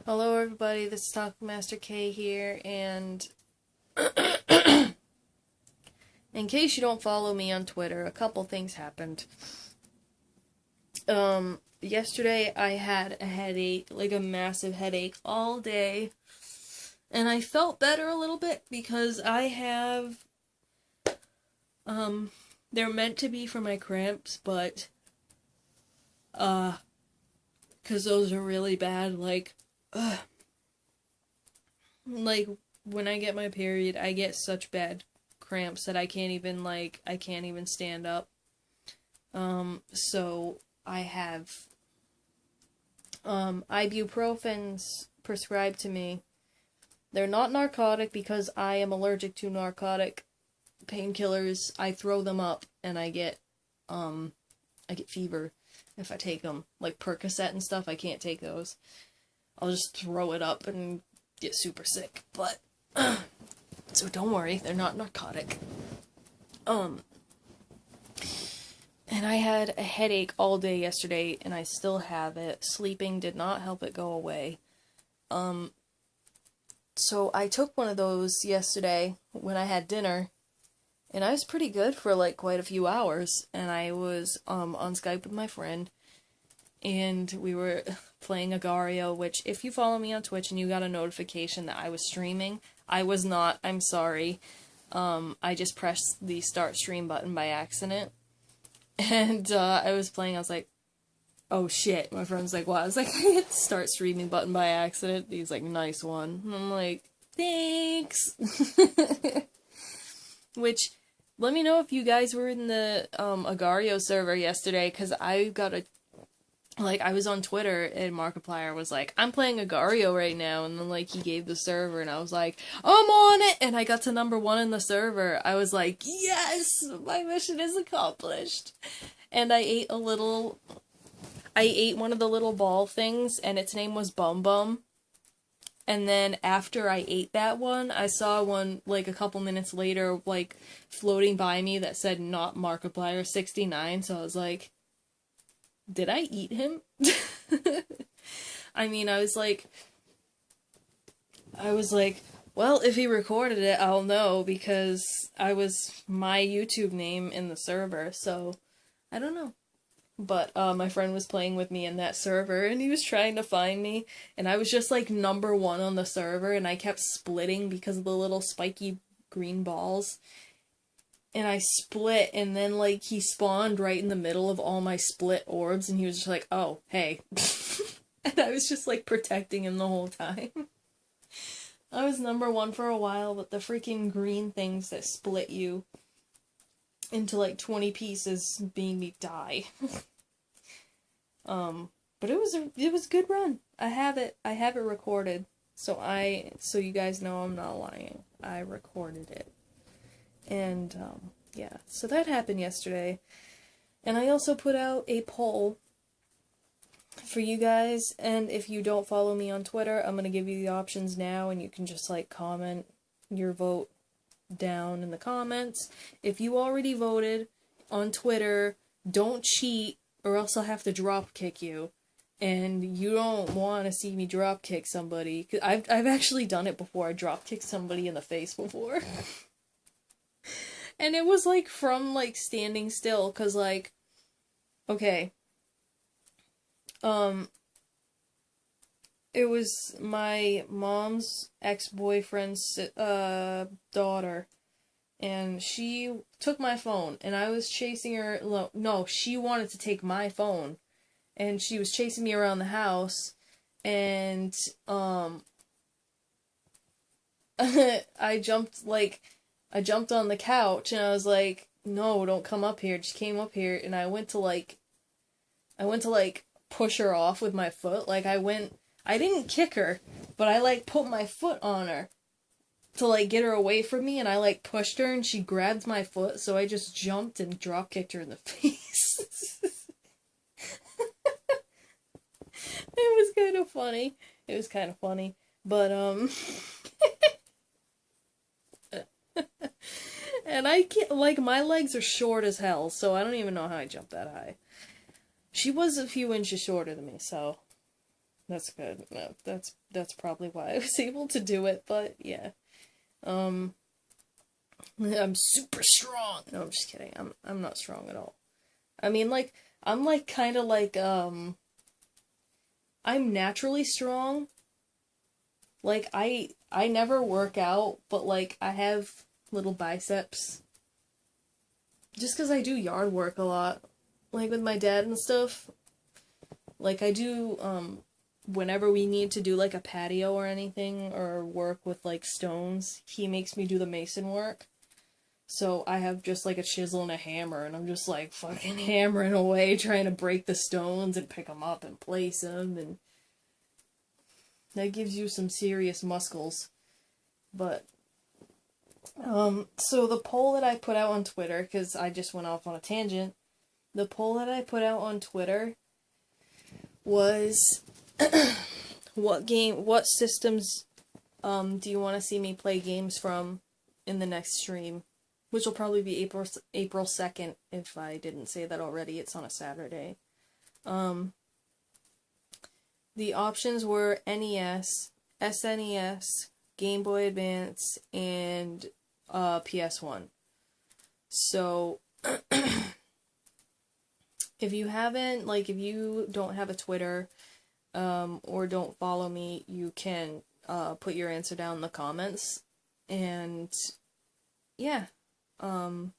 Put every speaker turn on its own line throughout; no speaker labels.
Hello everybody, this is Taco Master K here, and in case you don't follow me on Twitter, a couple things happened. Yesterday I had a headache, like a massive headache all day, and I felt better a little bit because I have, they're meant to be for my cramps, but, because those are really bad, like when I get my period, I get such bad cramps that I can't even stand up. So I have, ibuprofens prescribed to me. They're not narcotic because I am allergic to narcotic painkillers. I throw them up and I get fever if I take them. Like Percocet and stuff, I can't take those. I'll just throw it up and get super sick, but, so don't worry, they're not narcotic. And I had a headache all day yesterday, and I still have it. Sleeping did not help it go away. So I took one of those yesterday when I had dinner, and I was pretty good for, like, quite a few hours, and I was, on Skype with my friend, and we were playing Agario, which, if you follow me on Twitch and you got a notification that I was streaming, I was not, I'm sorry. I just pressed the start stream button by accident, and, I was playing, I was like, oh shit, my friend's like, what? I was like, I hit the start streaming button by accident. He's like, nice one. And I'm like, thanks! Which, let me know if you guys were in the, Agario server yesterday, because I got I was on Twitter, and Markiplier was like, I'm playing Agario right now, and then, he gave the server, and I was like, I'm on it! And I got to number 1 in the server. I was like, yes! My mission is accomplished! And I ate one of the little ball things, and its name was Bum Bum. And then, after I ate that one, I saw one, a couple minutes later, floating by me that said, not Markiplier 69, so I was like, did I eat him? I mean, I was like, well, if he recorded it, I'll know, because I was my YouTube name in the server, so, I don't know. But, my friend was playing with me in that server, and he was trying to find me, and I was just, number 1 on the server, and I kept splitting because of the little spiky green balls. And I split, and then, he spawned right in the middle of all my split orbs, and he was just like, oh, hey. And I was just, protecting him the whole time. I was number 1 for a while, but the freaking green things that split you into, 20 pieces made me die. But it was a good run. I have it recorded. So you guys know I'm not lying. I recorded it. And, yeah, so that happened yesterday. And I also put out a poll for you guys, and if you don't follow me on Twitter, I'm gonna give you the options now, and you can just, comment your vote down in the comments. If you already voted on Twitter, don't cheat, or else I'll have to drop kick you. And you don't want to see me drop kick somebody. 'Cause I've actually done it before. I drop kicked somebody in the face before. And it was, from, standing still, 'cause, okay. It was my mom's ex-boyfriend's, daughter, and she took my phone, and I was chasing her, no, she wanted to take my phone, and she was chasing me around the house, and, I jumped on the couch, and I was like, no, don't come up here. She came up here, and I went to, push her off with my foot. I didn't kick her, but I, put my foot on her to, get her away from me, and I, pushed her, and she grabbed my foot, so I just jumped and drop kicked her in the face. It was kind of funny. But, and I can't, my legs are short as hell, so I don't even know how I jumped that high. She was a few inches shorter than me, so That's good. No, that's probably why I was able to do it, but yeah. Um, I'm super strong. No, I'm just kidding. I'm not strong at all. I mean, like, I'm like kind of like I'm naturally strong. Like I never work out, but like I have little biceps just cuz I do yard work a lot. Like with my dad and stuff. Like I do whenever we need to do like a patio or anything or work with like stones, he makes me do the mason work. So I have just like a chisel and a hammer, and I'm just like fucking hammering away trying to break the stones and pick them up and place them, and that gives you some serious muscles. But so the poll that I put out on Twitter, because I just went off on a tangent, the poll that I put out on Twitter was what systems do you want to see me play games from in the next stream? Which will probably be April 2nd, if I didn't say that already. It's on a Saturday. The options were NES, SNES, Game Boy Advance, and PS1. So, if you haven't, like, if you don't have a Twitter, or don't follow me, you can put your answer down in the comments. And, yeah. I'll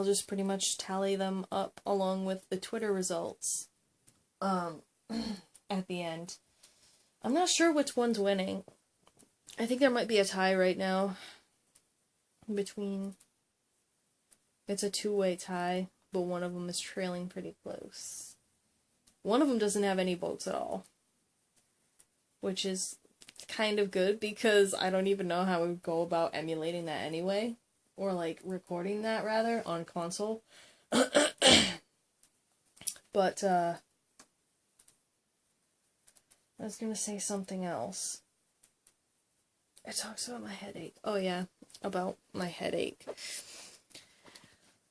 just pretty much tally them up along with the Twitter results at the end. I'm not sure which one's winning. I think there might be a tie right now between... It's a two-way tie, but one of them is trailing pretty close. One of them doesn't have any votes at all, which is kind of good because I don't even know how I would go about emulating that anyway, or like recording that rather on console. But I was gonna say something else. It talks about my headache. Oh yeah, about my headache.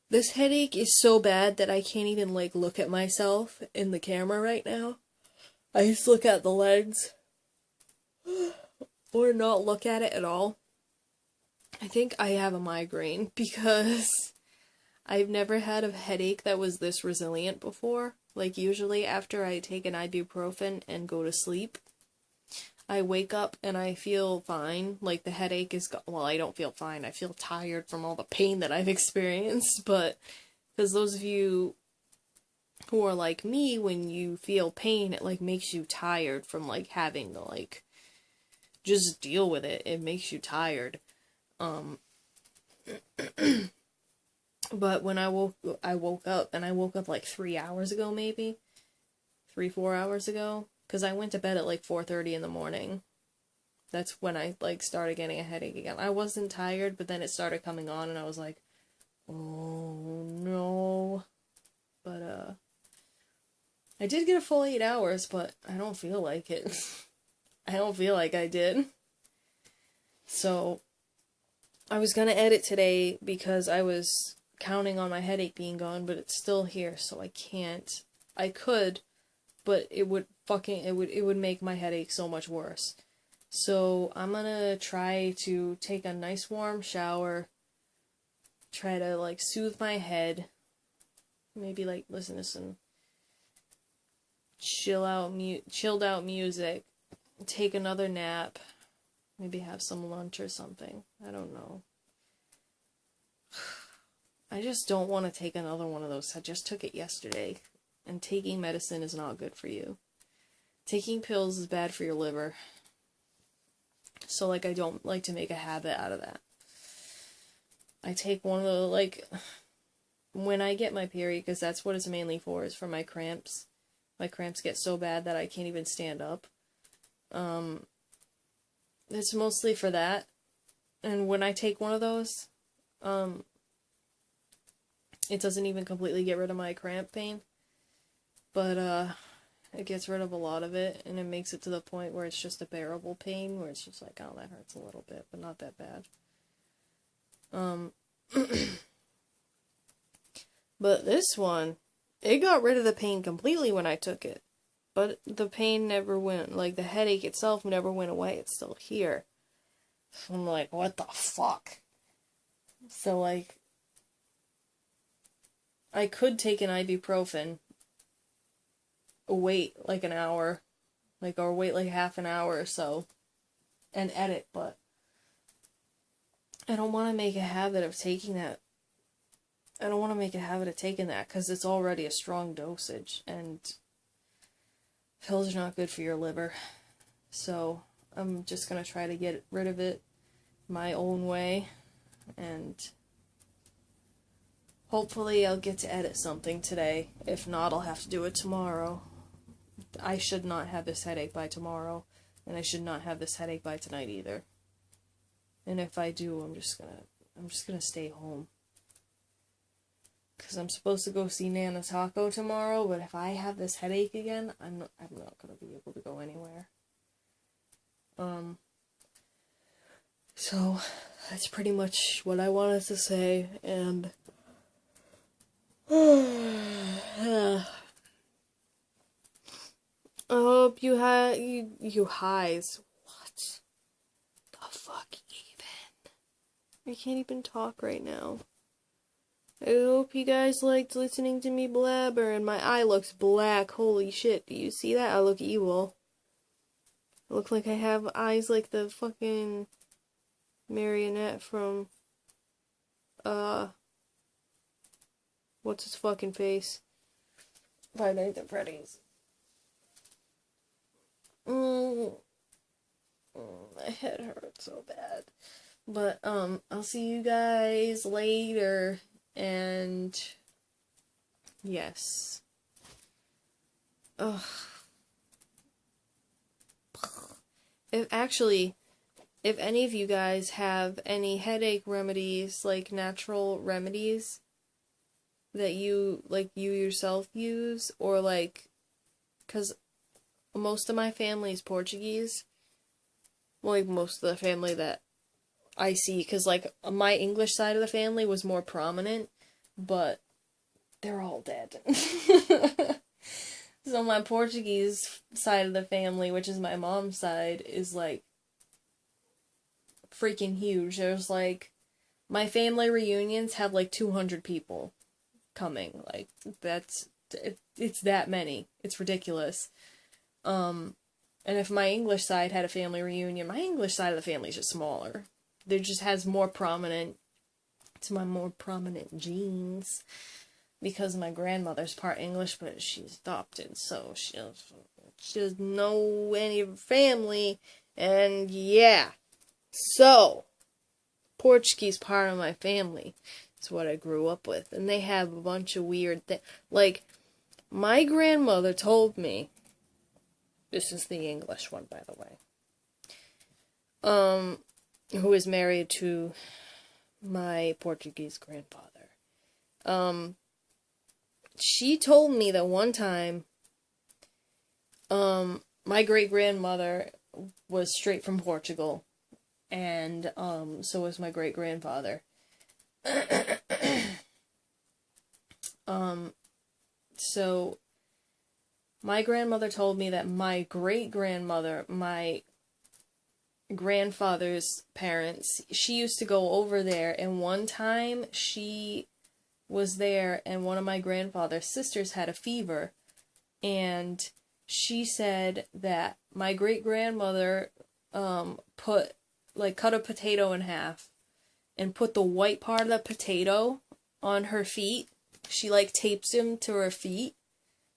This headache is so bad that I can't even like look at myself in the camera right now. I just look at the lens or not look at it at all. I think I have a migraine because I've never had a headache that was this resilient before. Like usually after I take an ibuprofen and go to sleep, I wake up and I feel fine. Like the headache is well, I don't feel fine. I feel tired from all the pain that I've experienced, but because those of you who are like me, when you feel pain, it like makes you tired from like having to like just deal with it. It makes you tired. But when I woke up, and I woke up like 3 hours ago, maybe 4 hours ago, because I went to bed at like 4:30 in the morning. That's when I like started getting a headache again. I wasn't tired, but then it started coming on, and I was like, oh no. But I did get a full 8 hours, but I don't feel like it. I don't feel like I did. So I was gonna edit today because I was counting on my headache being gone, but it's still here, so I can't. I could, but it would make my headache so much worse. So I'm gonna try to take a nice warm shower, try to like soothe my head, maybe like listen to some chilled out music, take another nap, maybe have some lunch or something. I don't know. I just don't want to take another one of those. I just took it yesterday, and taking medicine is not good for you. Taking pills is bad for your liver. So, like, I don't like to make a habit out of that. I take one of the, like, when I get my period, because that's what it's mainly for, is for my cramps. My cramps get so bad that I can't even stand up. It's mostly for that. And when I take one of those, it doesn't even completely get rid of my cramp pain. But, it gets rid of a lot of it, and it makes it to the point where it's just a bearable pain, where it's just like, oh, that hurts a little bit, but not that bad. But this one, it got rid of the pain completely when I took it. but the pain never went, like, the headache itself never went away. It's still here. So I'm like, what the fuck? So, like, I could take an ibuprofen, wait, like, an hour, like, or wait, like, half an hour or so, and edit, but I don't want to make a habit of taking that. I don't want to make a habit of taking that, because it's already a strong dosage, and pills are not good for your liver. So, I'm just gonna try to get rid of it my own way, and hopefully I'll get to edit something today. If not, I'll have to do it tomorrow. I should not have this headache by tomorrow, and I should not have this headache by tonight either. And if I do, I'm just gonna stay home. Because I'm supposed to go see Nana Taco tomorrow, but if I have this headache again, I'm not gonna be able to go anywhere. So, that's pretty much what I wanted to say, and I hope you highs. What the fuck even? I can't even talk right now. I hope you guys liked listening to me blabber, and my eye looks black. Holy shit, do you see that? I look evil. I look like I have eyes like the fucking marionette from, what's his fucking face? Five Nights at Freddy's. My head hurts so bad. But, I'll see you guys later. And yes. Ugh. If any of you guys have any headache remedies, like natural remedies that you yourself use, or like, cause most of my family is Portuguese. Well, like most of the family that I see, because, like, my English side of the family was more prominent, but they're all dead. So my Portuguese side of the family, which is my mom's side, is, like, freaking huge. There's, like, my family reunions have, like, 200 people coming. Like, it's that many. It's ridiculous. And if my English side had a family reunion, my English side of the family is just smaller. There just has more prominent, it's my more prominent genes, because my grandmother's part English, but she's adopted, so she doesn't know any of her family, and yeah, so, Portuguese part of my family is what I grew up with, and they have a bunch of weird things, like, my grandmother told me, this is the English one, by the way, who is married to my Portuguese grandfather. She told me that one time, my great-grandmother was straight from Portugal, and, so was my great-grandfather. So, my grandmother told me that my great-grandmother, my grandfather's parents, she used to go over there, and one time she was there and one of my grandfather's sisters had a fever, and she said that my great-grandmother cut a potato in half and put the white part of the potato on her feet. She, like, tapes them to her feet.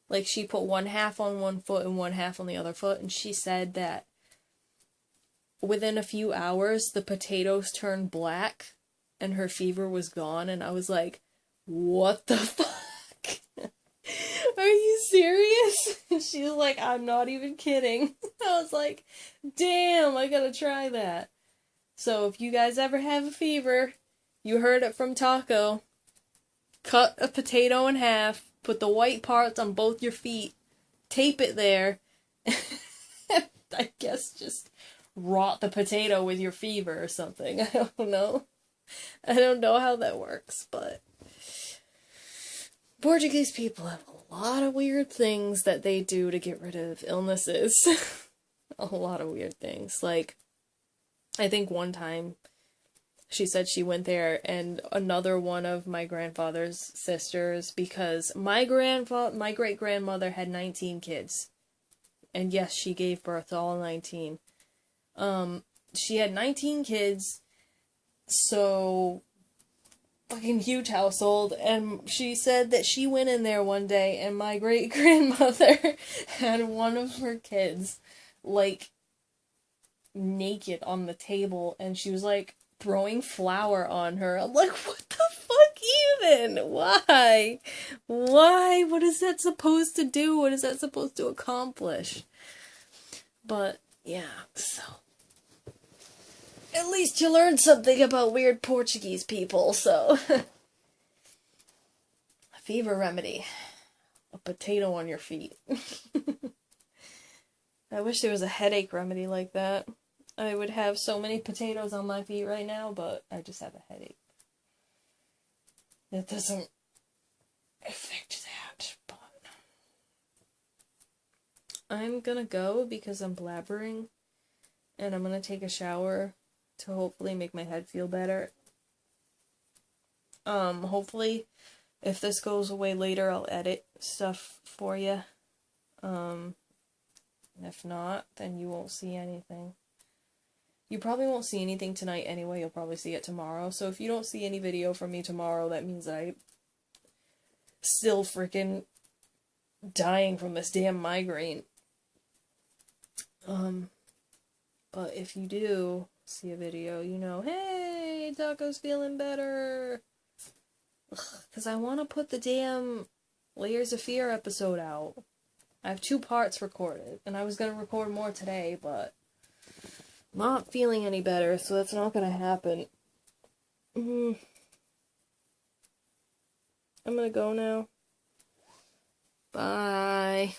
Like, she put one half on one foot and one half on the other foot, and she said that within a few hours, the potatoes turned black, and her fever was gone, and I was like, what the fuck? Are you serious? She was like, I'm not even kidding. I was like, damn, I gotta try that. So if you guys ever have a fever, you heard it from Taco, cut a potato in half, put the white parts on both your feet, tape it there, I guess just rot the potato with your fever or something. I don't know. I don't know how that works, but Portuguese people have a lot of weird things that they do to get rid of illnesses. A lot of weird things. Like, I think one time she said she went there and another one of my grandfather's sisters, because my great-grandmother had 19 kids. And yes, she gave birth to all 19. She had 19 kids, so fucking huge household, and she said that she went in there one day and my great-grandmother had one of her kids, like, naked on the table, and she was, like, throwing flour on her. I'm like, what the fuck even? Why? Why? What is that supposed to do? What is that supposed to accomplish? But, yeah, so... at least you learned something about weird Portuguese people, so... A fever remedy. A potato on your feet. I wish there was a headache remedy like that. I would have so many potatoes on my feet right now, but I just have a headache. That doesn't affect that, but... I'm gonna go because I'm blabbering, and I'm gonna take a shower to hopefully make my head feel better. Hopefully, if this goes away later, I'll edit stuff for you. If not, then you won't see anything. You probably won't see anything tonight anyway, you'll probably see it tomorrow. So if you don't see any video from me tomorrow, that means I'm still freaking dying from this damn migraine. But if you do see a video, you know, hey, Taco's feeling better. Because I want to put the damn Layers of Fear episode out. I have 2 parts recorded, and I was going to record more today, but I'm not feeling any better, so that's not going to happen. I'm going to go now. Bye.